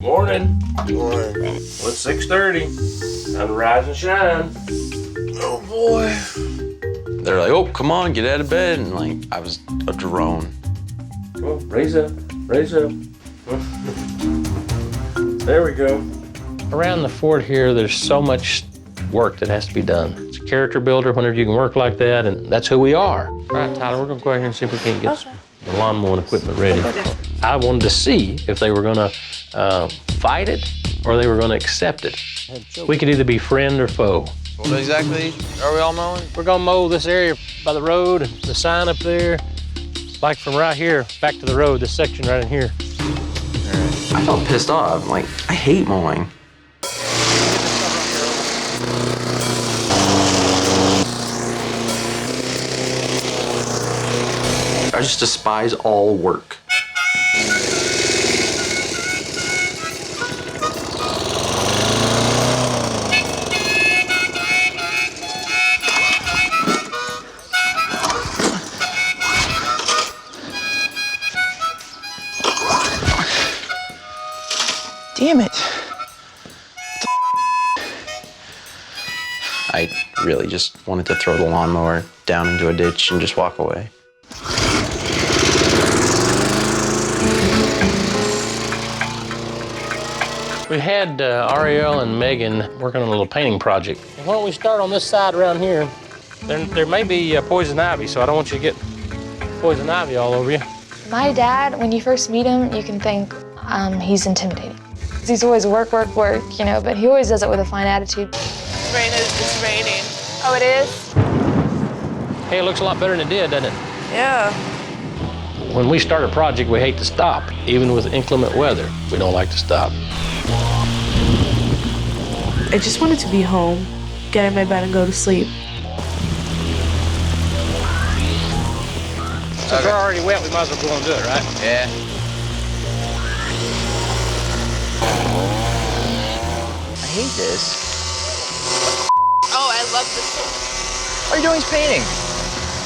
Morning. Morning. Well, it's 6:30. Time to rise and shine. Oh boy. They're like, oh, come on, get out of bed. And like, I was a drone. Come on, raise up, raise up. There we go. Around the fort here, there's so much work that has to be done. It's a character builder whenever you can work like that, and that's who we are. All right, Tyler, we're gonna go out here and see if we can't get the lawn mowing equipment ready. I wanted to see if they were gonna fight it or they were gonna accept it. We could either be friend or foe. What exactly are we all mowing? We're gonna mow this area by the road, the sign up there, like from right here back to the road, this section right in here. I felt pissed off. Like, I hate mowing. I just despise all work. Damn it. I really just wanted to throw the lawnmower down into a ditch and just walk away. We had Ariel and Megan working on a little painting project. Why don't we start on this side around here? There may be poison ivy, so I don't want you to get poison ivy all over you. My dad, when you first meet him, you can think he's intimidating. He's always work, work, work, you know, but he always does it with a fine attitude. It's raining. Oh, it is? Hey, it looks a lot better than it did, doesn't it? Yeah. When we start a project, we hate to stop. Even with inclement weather, we don't like to stop. I just wanted to be home, get in my bed and go to sleep. Since we're already wet, we might as well go and do it, right? Yeah. I hate this. Oh, I love this. All you're doing is painting.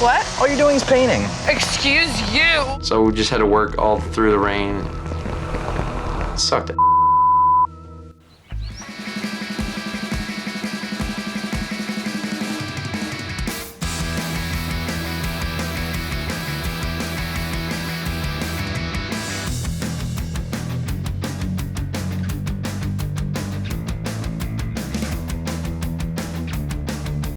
What? All you're doing is painting. Excuse you. So we just had to work all through the rain. It sucked.